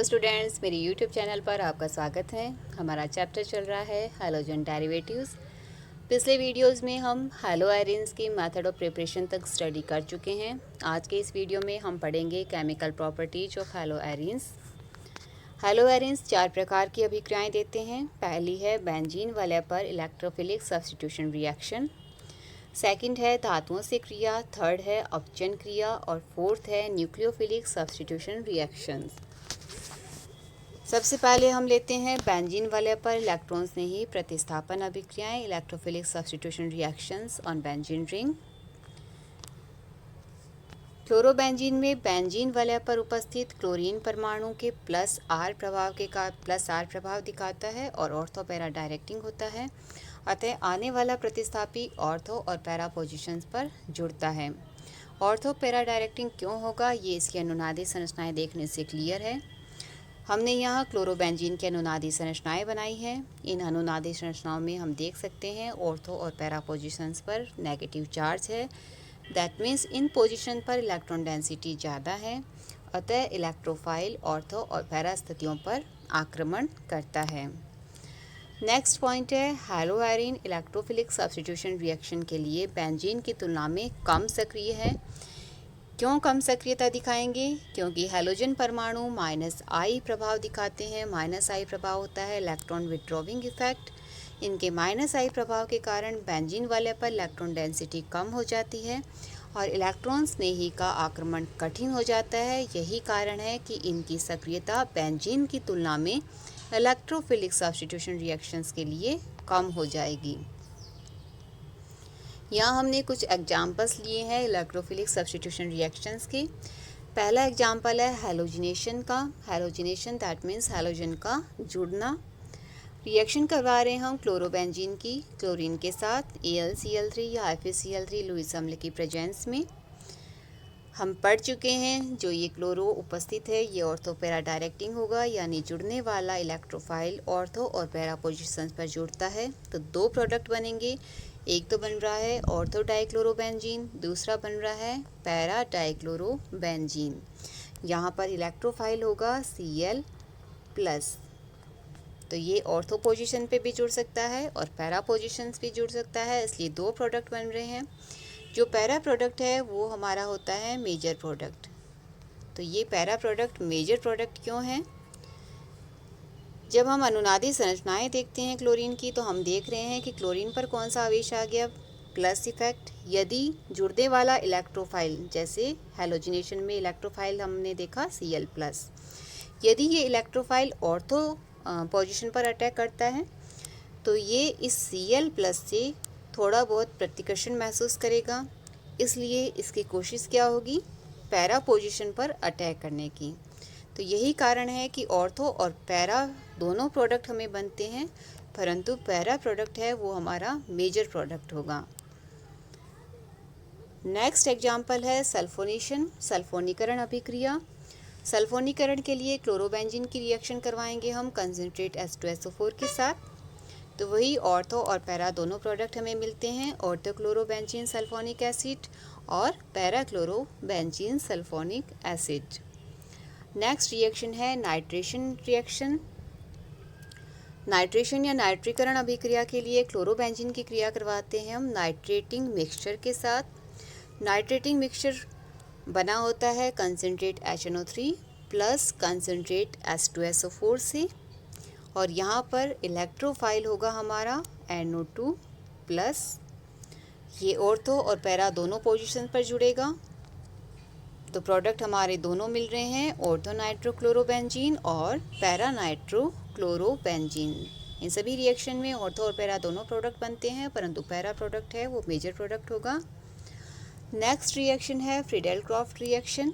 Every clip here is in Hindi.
स्टूडेंट्स, मेरी यूट्यूब चैनल पर आपका स्वागत है। हमारा चैप्टर चल रहा है हैलोजन डेरिवेटिव्स। पिछले वीडियोस में हम हैलो आयरन्स की मेथड ऑफ प्रिपरेशन तक स्टडी कर चुके हैं। आज के इस वीडियो में हम पढ़ेंगे chemical properties of hello irons. Hello irons 4 प्रकार की अभिक्रियाएं देते हैं। पहली है बेंजीन वाले पर इलेक्ट्रोफिलिक सब्स्टिट्यूशन रिएक्शन। सेकंड है धातुओं से क्रिया। थर्ड है अपचन क्रिया और फोर्थ है न्यूक्लियोफिलिक सब्स्टिट्यूशन रिएक्शंस। सबसे पहले हम लेते हैं बेंजीन वाले पर इलेक्ट्रॉन्स ने ही प्रतिस्थापन अभिक्रियाएं, electrophilic substitution reactions on benzene ring. Chlorobenzene में बेंजीन वाले पर उपस्थित क्लोरीन परमाणु के प्लस आर प्रभाव दिखाता है और ऑर्थो पैरा डायरेक्टिंग होता है। अतः आने वाला प्रतिस्थापी ऑर्थो और पैरा पोजीशंस पर जुड़ता है। ऑर्थो पैरा डायरेक्टिंग क्यों होगा, ये इसकी अनुनादी संरचनाएं देखने से क्लियर है। हमने यहाँ क्लोरोबेंजीन की अनुनादी संरचनाएं बनाई हैं। इन अनुनादी संरचनाओं में हम देख सकते हैं ऑर्थो और पैरा पोजीशंस पर नेगेटिव चार्ज है। दैट मीन्स इन पोजीशन पर इलेक्ट्रॉन डेंसिटी ज़्यादा है, अतः इलेक्ट्रोफाइल ऑर्थो और पैरा स्थितियों पर आक्रमण करता है। नेक्स्ट पॉइंट है hello iron electrophilic substitution reaction के लिए बेंजीन की तुलना में कम सक्रिय है। क्यों कम सक्रियता दिखाएंगे? क्योंकि हैलोजन परमाणु -I प्रभाव दिखाते हैं। -I प्रभाव होता है इलेक्ट्रॉन विड्रॉविंग इफेक्ट। इनके -I प्रभाव के कारण बेंजीन वाले पर इलेक्ट्रॉन डेंसिटी कम हो जाती है और इलेक्ट्रॉन स्नेही का आक्रमण कठिन हो जाता है। यही कारण है कि इनकी सक्रियता बेंजीन की तुलना में इलेक्ट्रोफिलिक सब्स्टिट्यूशन रिएक्शंस के लिए कम हो जाएगी। यहाँ हमने कुछ एग्जाम्पल्स लिए हैं इलेक्ट्रोफिलिक सब्स्टिट्यूशन रिएक्शंस के। पहला एग्जाम्पल है हैलोजिनेशन का। हैलोजिनेशन दैट मीन्स हैलोजन का जुड़ना। रिएक्शन करवा रहे हैं हम क्लोरोबेंजीन की क्लोरीन के साथ AlCl3 या FeCl3 लुईस अम्ल की प्रेजेंस में। हम पढ़ चुके हैं जो ये क्लोरो उपस्थित है ये ऑर्थो पैरा डायरेक्टिंग होगा, यानी जुड़ने वाला इलेक्ट्रोफाइल ऑर्थो और पैरा पोजिशंस पर जुड़ता है तो दो प्रोडक्ट बनेंगे। एक तो बन रहा है ऑर्थो डाइक्लोरोबेंजीन, दूसरा बन रहा है पैरा डाइक्लोरोबेंजीन। यहाँ पर इलेक्ट्रोफाइल होगा Cl+, तो ये ऑर्थो पोजीशन पे भी जुड़ सकता है और पैरा पोजीशंस भी जुड़ सकता है, इसलिए दो प्रोडक्ट बन रहे हैं। जो पैरा प्रोडक्ट है वो हमारा होता है मेजर प्रोडक्ट। तो ये पैरा प्रोडक्ट मेजर प्रोडक्ट क्यों है? जब हम अनुनादी संरचनाएं देखते हैं क्लोरीन की तो हम देख रहे हैं कि क्लोरीन पर कौन सा आवेश आ गया, प्लस इफेक्ट। यदि जुड़ने वाला इलेक्ट्रोफाइल, जैसे हैलोजिनेशन में इलेक्ट्रोफाइल हमने देखा Cl+, यदि ये इलेक्ट्रोफाइल ऑर्थो पोजीशन पर अटैक करता है तो ये इस Cl+ से थोड़ा बहुत प्रतिकर्षण महसूस करेगा, इसलिए इसकी कोशिश क्या होगी, पैरा पोजीशन पर अटैक करने की। तो यही कारण है कि ऑर्थो और पैरा दोनों प्रोडक्ट हमें बनते हैं, परंतु पैरा प्रोडक्ट है वो हमारा मेजर प्रोडक्ट होगा। नेक्स्ट एग्जाम्पल है सल्फोनेशन, सल्फोनीकरण अभिक्रिया। सल्फोनीकरण के लिए क्लोरोबेंजीन की रिएक्शन करवाएंगे हम कंसंट्रेट H2SO4 के साथ। तो वही ऑर्थो और पैरा दोनों प्रोडक्ट हमें मिलते हैं, ऑर्थो क्लोरोबेंजीन सल्फोनिक एसिड और para chlorobenzene sulphonic acid. Next reaction है नाइट्रेशन रिएक्शन। नाइट्रेशन या नाइट्रीकरण अभिक्रिया के लिए क्लोरोबेंजीन की क्रिया करवाते हैं हम नाइट्रेटिंग मिक्सचर के साथ। नाइट्रेटिंग मिक्सचर बना होता है concentrate HNO3 plus concentrate H2SO4 से, और यहाँ पर इलेक्ट्रोफाइल होगा हमारा NO2+। ये ऑर्थो और पैरा दोनों पोजीशन पर जुड़ेगा, तो प्रोडक्ट हमारे दोनों मिल रहे हैं, ऑर्थो नाइट्रोक्लोरोबेंजीन और पैरा नाइट्रोक्लोरोबेंजीन। इन सभी रिएक्शन में ऑर्थो और पैरा दोनों प्रोडक्ट बनते हैं, परंतु पैरा प्रोडक्ट है वो मेजर प्रोडक्ट होगा। नेक्स्ट रिएक्शन है फ्रीडेल-क्रॉफ्ट रिएक्शन।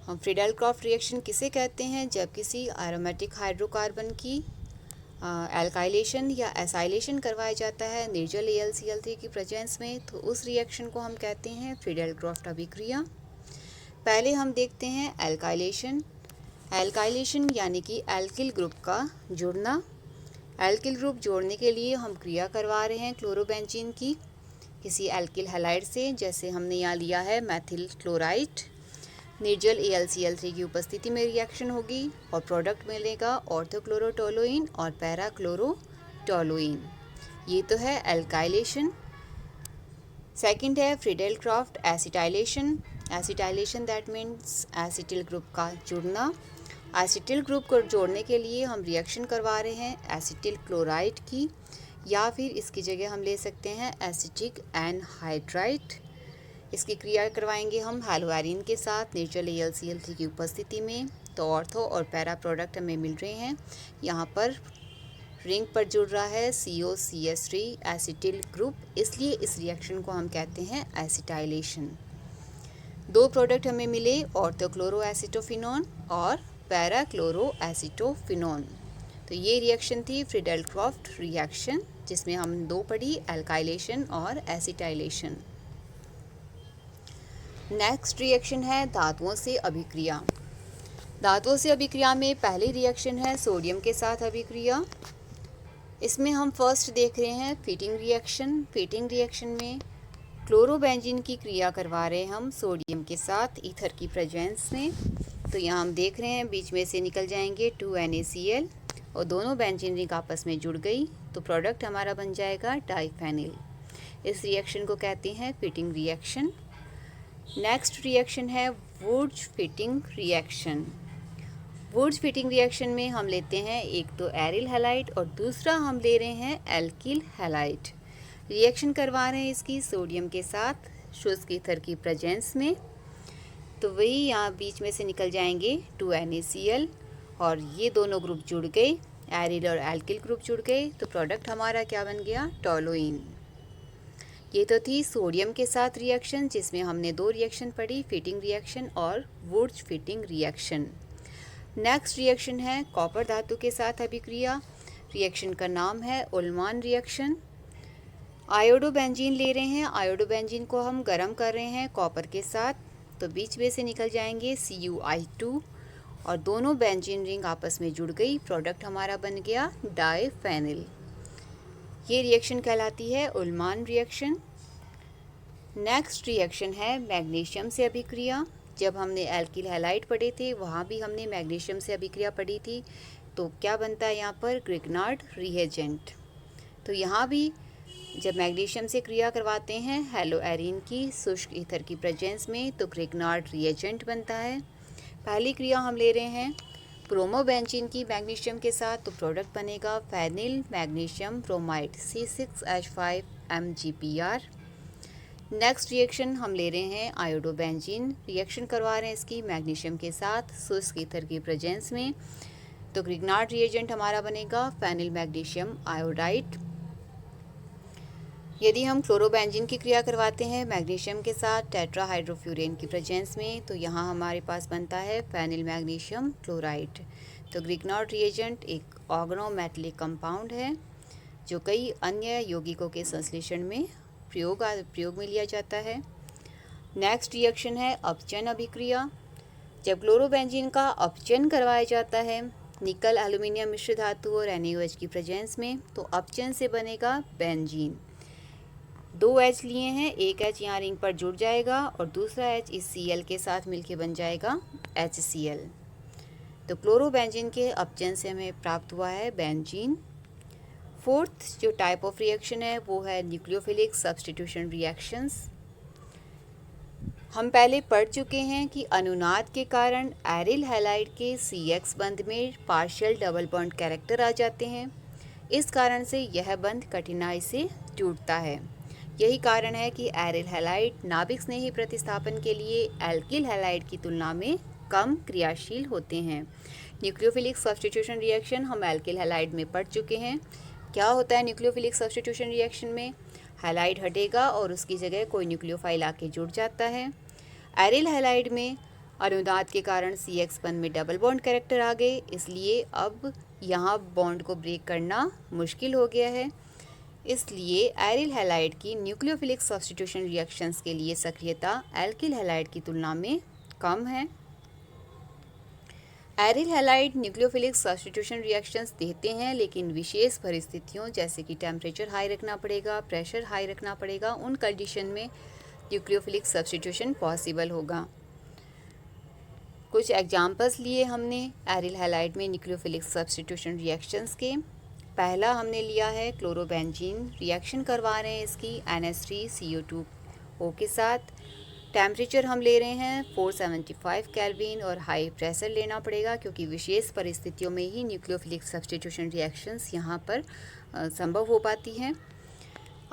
हम फ्रीडेल-क्रॉफ्ट रिएक्शन किसे कहते हैं? जब किसी एरोमेटिक हाइड्रोकार्बन की एल्काइलेशन या एसाइलेशन करवाया जाता है निर्जल AlCl3 की प्रेजेंस में, तो उस रिएक्शन को हम कहते हैं फ्रीडेल-क्रॉफ्ट अभिक्रिया। पहले हम देखते हैं एल्काइलेशन। एल्काइलेशन यानी कि एल्किल ग्रुप का जुड़ना। एल्किल ग्रुप जोड़ने के लिए हम क्रिया करवा रहे हैं क्लोरोबेंजीन की किसी एल्किल हैलाइड से, जैसे हमने यहाँ लिया है मैथिल क्लोराइड। निर्जल AlCl3 की उपस्थिति में रिएक्शन होगी और प्रोडक्ट मिलेगा ऑर्थोक्लोरोटोलुइन और पैराक्लोरोटोलुइन। ये तो है एल्काइलेशन। सेकंड है Friedel-craft acetylation. Acetylation that means acetyl group का जुड़ना। एसिटिल ग्रुप को जोड़ने के लिए हम रिएक्शन करवा रहे हैं एसिटिल क्लोराइड की, या फिर इसकी जगह हम ले सकते हैं एसिटिक एनहाइड्राइड। इसकी क्रिया करवाएंगे हम हैलोएरिन के साथ निर्जल AlCl3 की उपस्थिति में। तो ऑर्थो और पैरा प्रोडक्ट हमें मिल रहे हैं। यहाँ पर रिंग पर जुड़ रहा है COCH3 एसिटिल ग्रुप, इसलिए इस रिएक्शन को हम कहते हैं एसिटाइलेशन। दो प्रोडक्ट हमें मिले ऑर्थोक्लोरोएसिटोफिनोन और पैराक्लोरोएसिटोफिनोन। तो ये रिएक्शन थी फ्रीडेल-क्राफ्ट रिएक्शन, जिसमें हम दो पढ़ी, एल्काइलेशन और एसिटाइलेशन। नेक्स्ट रिएक्शन है धातुओं से अभिक्रिया। धातुओं से अभिक्रिया में पहली रिएक्शन है सोडियम के साथ अभिक्रिया। इसमें हम फर्स्ट देख रहे हैं फीटिंग रिएक्शन। फीटिंग रिएक्शन में क्लोरोबेंजीन की क्रिया करवा रहे हैं हम सोडियम के साथ ईथर की प्रेजेंस में। तो यहाँ हम देख रहे हैं बीच में से निकल जाएंगे 2NaCl और दोनों बेंजीन रिंग आपस में जुड़ गई, तो प्रोडक्ट हमारा बन जाएगा डाइफेनिल। इस रिएक्शन को कहते हैं फिटिंग रिएक्शन। नेक्स्ट रिएक्शन है Wurtz Fittig reaction. Wurtz Fittig reaction में हम लेते हैं एक तो एरिल हैलाइड और दूसरा हम ले रहे हैं एल्किल हैलाइड। रिएक्शन करवा रहे हैं इसकी सोडियम के साथ शुष्क ईथर की प्रेजेंस में। तो वही यहाँ बीच में से निकल जाएंगे 2NaCl और ये दोनों ग्रुप जुड़ गए, एरिल और एल्किल ग्रुप जुड़ गए, तो प्रोडक्ट हमारा क्या बन गया, टोलुइन। ये तो थी सोडियम के साथ रिएक्शन, जिसमें हमने दो रिएक्शन पढ़ी, फिटिंग रिएक्शन और Wurtz Fittig reaction. Next reaction है कॉपर धातु के साथ अभिक्रिया। रिएक्शन का नाम है उल्मान रिएक्शन। आयोडोबेंजीन ले रहे हैं, आयोडोबेंजीन को हम गर्म कर रहे हैं कॉपर के साथ, तो बीच में से निकल जाएंगे CuI2 और दोनों बेंजीन रिंग आपस में जुड़ गई, प्रोडक्ट हमारा बन गया डाइफेनिल। ये रिएक्शन कहलाती है उल्मान रिएक्शन। नेक्स्ट रिएक्शन है मैग्नीशियम से अभिक्रिया। जब हमने एल्किल हैलाइड पढ़े थे वहाँ भी हमने मैग्नीशियम से अभिक्रिया पढ़ी थी, तो क्या बनता है यहाँ पर, ग्रिग्नार्ड रिएजेंट। तो यहाँ भी जब मैग्नीशियम से क्रिया करवाते हैं हैलोएरिन की शुष्क ईथर की प्रेजेंस में, तो ग्रिग्नार्ड रिएजेंट बनता है। पहली क्रिया हम ले रहे हैं प्रोमोबेंजीन की मैग्नीशियम के साथ, तो प्रोडक्ट बनेगा phenyl magnesium bromide C6H5MgPr। Next reaction हम ले रहे हैं आयोडोबेंजीन, रिएक्शन करवा रहे हैं इसकी मैग्नीशियम के साथ शुष्क ईथर की प्रेजेंस में, तो ग्रिग्नार्ड रिएजेंट हमारा बनेगा फेनिल मैग्नीशियम आयोडाइड। यदि हम क्लोरोबेंजीन की क्रिया करवाते हैं मैग्नीशियम के साथ टेट्राहाइड्रोफ्यूरेन की प्रेजेंस में, तो यहाँ हमारे पास बनता है फेनिल मैग्नीशियम क्लोराइड। तो ग्रिग्नार्ड रिएजेंट एक ऑर्गेनोमेटेलिक कंपाउंड है जो कई अन्य यौगिकों के संश्लेषण में प्रयोग में लिया जाता है। नेक्स्ट रिएक्शन है अपचयन अभिक्रिया। जब क्लोरोबेंजीन का अपचयन करवाया जाता है निकल एल्यूमिनियम मिश्र धातु और NaOH की प्रेजेंस में, तो अपचयन से बनेगा बेंजीन। 2 H लिए हैं, एक H यहाँ रिंग पर जुड़ जाएगा और दूसरा H इस Cl के साथ मिलके बन जाएगा HCl। तो क्लोरोबेंजीन के अपचयन से हमें प्राप्त हुआ है बेंजीन। फोर्थ जो टाइप ऑफ रिएक्शन है वो है न्यूक्लियोफिलिक सब्स्टिट्यूशन रिएक्शंस। हम पहले पढ़ चुके हैं कि अनुनाद के कारण एरिल हैलाइड के CX बंध में पार्शियल डबल बॉन्ड कैरेक्टर आ जाते हैं। इस कारण से यह बंध कठिनाई से टूटता है। यही कारण है कि एरिल हैलाइड नाभिक स्नेही प्रतिस्थापन के लिए एल्किल हैलाइड की तुलना में कम क्रियाशील होते हैं। न्यूक्लियोफिलिक सब्स्टिट्यूशन रिएक्शन हम एल्किल हैलाइड में पढ़ चुके हैं। क्या होता है न्यूक्लियोफिलिक सब्स्टिट्यूशन रिएक्शन में, हैलाइड हटेगा और उसकी जगह कोई न्यूक्लियोफाइल आके जुड़ जाता है। एरिल हैलाइड में अनुनाद के कारण CX बंध में डबल बॉन्ड कैरेक्टर आ गए, इसलिए अब यहाँ बॉन्ड को ब्रेक करना मुश्किल हो गया है। इसलिए एरिल हैलाइड की न्यूक्लियोफिलिक सब्स्टिट्यूशन रिएक्शंस के लिए सक्रियता एल्किल हैलाइड की तुलना में कम है। Aryl halide nucleophilic substitution reactions देते हैं, लेकिन विशेष परिस्थितियों जैसे कि टेम्परेचर हाई रखना पड़ेगा, प्रेशर हाई रखना पड़ेगा, उन कंडीशन में न्यूक्लियोफिलिक सब्स्टिट्यूशन पॉसिबल होगा। कुछ एग्जाम्पल्स लिए हमने एरिल हैलाइड में न्यूक्लियोफिलिक सब्स्टिट्यूशन रिएक्शंस के। पहला हमने लिया है क्लोरोबेंजीन, रिएक्शन करवा रहे हैं इसकी NH3CO2O के साथ। टेम्परेचर हम ले रहे हैं 475 केल्विन और हाई प्रेशर लेना पड़ेगा क्योंकि विशेष परिस्थितियों में ही न्यूक्लियोफिलिक सब्स्टिट्यूशन रिएक्शंस यहाँ पर संभव हो पाती हैं।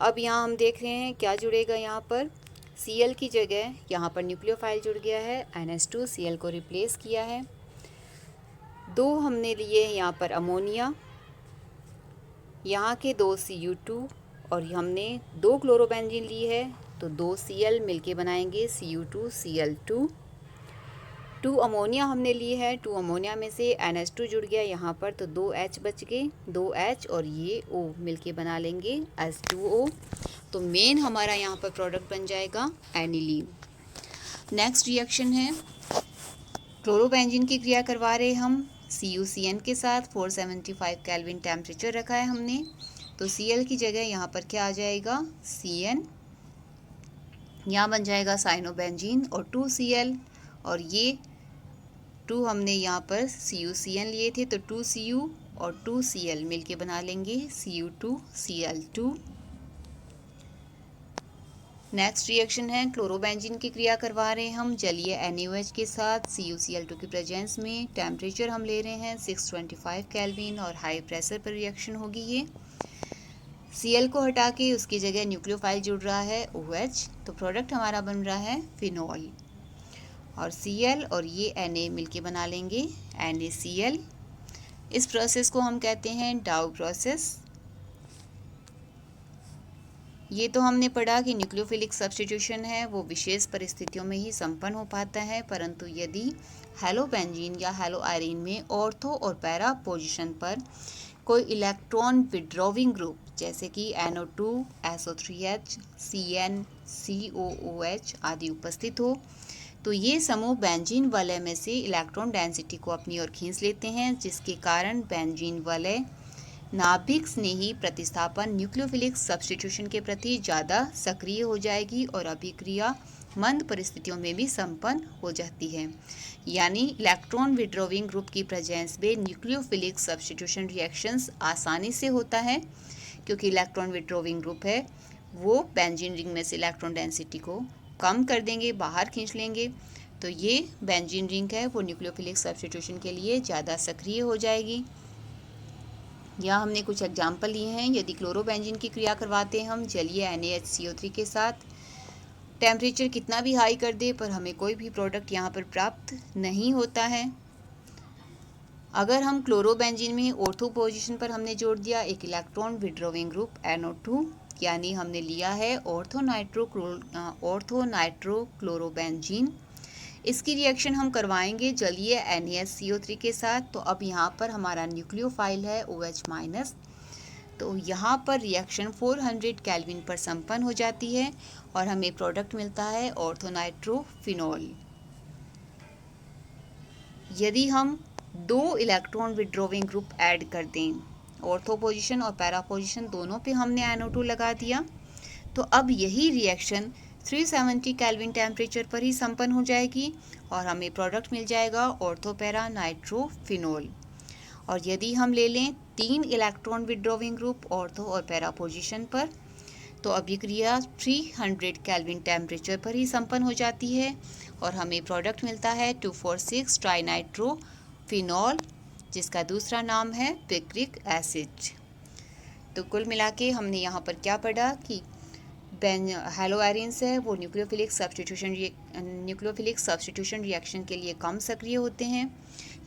अब यहाँ हम देख रहे हैं क्या जुड़ेगा। यहाँ पर Cl की जगह यहाँ पर न्यूक्लियोफाइल जुड़ गया है, NH2 Cl को रिप्लेस किया है। 2 हमने लिए यहाँ पर अमोनिया, यहाँ के 2 Cu2 और हमने 2 क्लोरोबेंजीन ली है तो 2 Cl मिलके बनाएंगे Cu2Cl2। 2 अमोनिया हमने ली है, 2 अमोनिया में से NH2 जुड़ गया यहाँ पर तो 2 H बच गए, 2 H और ये O मिलके बना लेंगे H2O। तो मेन हमारा यहाँ पर प्रोडक्ट बन जाएगा एनिलीन। नेक्स्ट रिएक्शन है क्लोरोबेंजीन की क्रिया करवा रहे हम CuCN के साथ। 475 केल्विन टेम्परेचर रखा है हमने तो Cl की जगह यहाँ पर क्या आ जाएगा Cn, यहाँ बन जाएगा साइनोबेंजीन और 2 Cl और ये 2 हमने यहाँ पर CuCN लिए थे तो 2 Cu और 2 Cl मिलके बना लेंगे Cu2Cl2। नेक्स्ट रिएक्शन है क्लोरोबेंजीन की क्रिया करवा रहे हैं हम जलीय NaOH के साथ CuCl2 की प्रेजेंस में। टेम्परेचर हम ले रहे हैं 625 केल्विन और हाई प्रेशर पर रिएक्शन होगी ये। Cl को हटा के उसकी जगह न्यूक्लियोफाइल जुड़ रहा है OH तो प्रोडक्ट हमारा बन रहा है फिनॉल और Cl और ये Na मिलके बना लेंगे NaCl। इस प्रोसेस को हम कहते हैं डाउ प्रोसेस। ये तो हमने पढ़ा कि न्यूक्लियोफिलिक सब्स्टिट्यूशन है वो विशेष परिस्थितियों में ही संपन्न हो पाता है, परंतु यदि हेलोबेंजीन या हेलोआयरीन में ऑर्थो और पैरा पोजीशन पर कोई इलेक्ट्रॉन विड्रॉविंग ग्रुप जैसे कि NO2, SO3H, CN, COOH आदि उपस्थित हो तो ये समूह बेंजीन वलय में से इलेक्ट्रॉन डेंसिटी को अपनी ओर खींच लेते हैं, जिसके कारण बेंजीन वलय नाभिक स्नेही प्रतिस्थापन न्यूक्लियोफिलिक सब्स्टिट्यूशन के प्रति ज़्यादा सक्रिय हो जाएगी और अभिक्रिया मंद परिस्थितियों में भी संपन्न हो जाती है। यानी इलेक्ट्रॉन विड्रॉविंग ग्रुप की प्रेजेंस में न्यूक्लियोफिलिक सब्स्टिट्यूशन रिएक्शंस आसानी से होता है क्योंकि इलेक्ट्रॉन विड्रॉविंग ग्रुप है वो बेंजीन रिंग में से इलेक्ट्रॉन डेंसिटी को कम कर देंगे, बाहर खींच लेंगे। तो ये बेंजीन रिंग है वो न्यूक्लियोफिलिक सब्स्टिट्यूशन के लिए ज़्यादा सक्रिय हो जाएगी। यहाँ हमने कुछ एग्जाम्पल लिए हैं। यदि क्लोरोबेंजीन की क्रिया करवाते हैं हम जलीय NaHCO3 के साथ, टेम्परेचर कितना भी हाई कर दे पर हमें कोई भी प्रोडक्ट यहाँ पर प्राप्त नहीं होता है। अगर हम क्लोरोबेंजीन में ऑर्थो पोजीशन पर हमने जोड़ दिया एक इलेक्ट्रॉन विड्रॉविंग ग्रुप NO2, यानी हमने लिया है ऑर्थो नाइट्रो क्लोरोबेंजीन। इसकी रिएक्शन हम करवाएंगे जलीय NaHCO3 के साथ। तो अब यहाँ पर हमारा न्यूक्लियोफाइल है OH-, तो यहाँ पर रिएक्शन 400 केल्विन पर संपन्न हो जाती है और हमें प्रोडक्ट मिलता है ऑर्थोनाइट्रोफिनॉल। यदि हम 2 इलेक्ट्रॉन विड्रॉविंग ग्रुप ऐड कर दें, ऑर्थो पोजीशन और पैरा पोजीशन दोनों पे हमने NO2 लगा दिया, तो अब यही रिएक्शन 370 केल्विन टेम्परेचर पर ही संपन्न हो जाएगी और हमें प्रोडक्ट मिल जाएगा ऑर्थो पैरा नाइट्रोफिनॉल। और यदि हम ले लें 3 इलेक्ट्रॉन विड्रॉविंग ग्रुप ऑर्थो और पैरा पोजीशन पर तो अभिक्रिया 300 केल्विन टेम्परेचर पर ही संपन्न हो जाती है और हमें प्रोडक्ट मिलता है 2,4,6 ट्राइनाइट्रोफिनॉल, जिसका दूसरा नाम है पिक्रिक एसिड। तो कुल मिला के हमने यहाँ पर क्या पढ़ा कि हेलोआयरीन्स है वो न्यूक्लियोफिलिक सब्स्टिट्यूशन रिएक्शन के लिए कम सक्रिय होते हैं,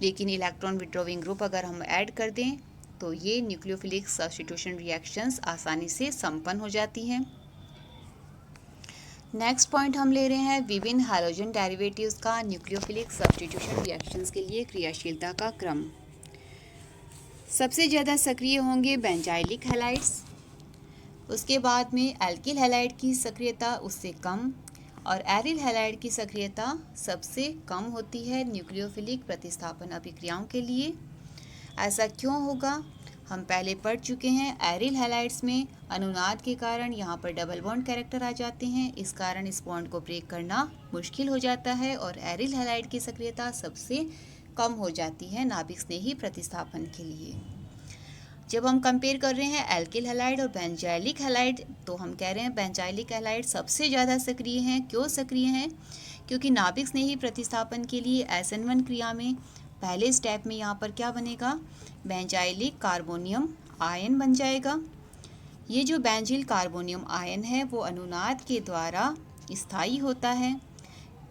लेकिन इलेक्ट्रॉन विड्रॉविंग ग्रुप अगर हम ऐड कर दें तो ये न्यूक्लियोफिलिक सब्स्टिट्यूशन रिएक्शंस आसानी से संपन्न हो जाती हैं। नेक्स्ट पॉइंट हम ले रहे हैं विभिन्न हैलोजन डेरिवेटिव्स का न्यूक्लियोफिलिक सब्स्टिट्यूशन रिएक्शंस के लिए क्रियाशीलता का क्रम। सबसे ज़्यादा सक्रिय होंगे बेंजाइलिक हैलाइड्स, उसके बाद में एल्किल हैलाइड की सक्रियता उससे कम और एरिल हैलाइड की सक्रियता सबसे कम होती है न्यूक्लियोफिलिक प्रतिस्थापन अभिक्रियाओं के लिए। ऐसा क्यों होगा? हम पहले पढ़ चुके हैं एरिल हैलाइड्स में अनुनाद के कारण यहाँ पर डबल बॉन्ड कैरेक्टर आ जाते हैं, इस कारण इस बॉन्ड को ब्रेक करना मुश्किल हो जाता है और एरिल हैलाइड की सक्रियता सबसे कम हो जाती है नाभिक स्नेही प्रतिस्थापन के लिए। जब हम कंपेयर कर रहे हैं एल्किल हैलाइड और बेंजाइलिक हैलाइड, तो हम कह रहे हैं बेंजाइलिक हैलाइड सबसे ज़्यादा सक्रिय हैं। क्यों सक्रिय हैं? क्योंकि नाभिक स्नेही प्रतिस्थापन के लिए SN1 क्रिया में पहले स्टेप में यहाँ पर क्या बनेगा, बेंजाइलिक कार्बोनियम आयन बन जाएगा। ये जो बेंजील कार्बोनियम आयन है वो अनुनाद के द्वारा स्थायी होता है,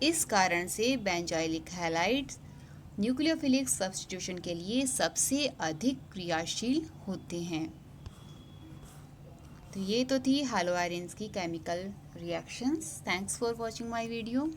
इस कारण से बेंजाइलिक हैलाइड न्यूक्लियोफिलिक सब्स्टिट्यूशन के लिए सबसे अधिक क्रियाशील होते हैं। तो ये तो थी हैलोआयरन्स की chemical reactions. Thanks for watching my video.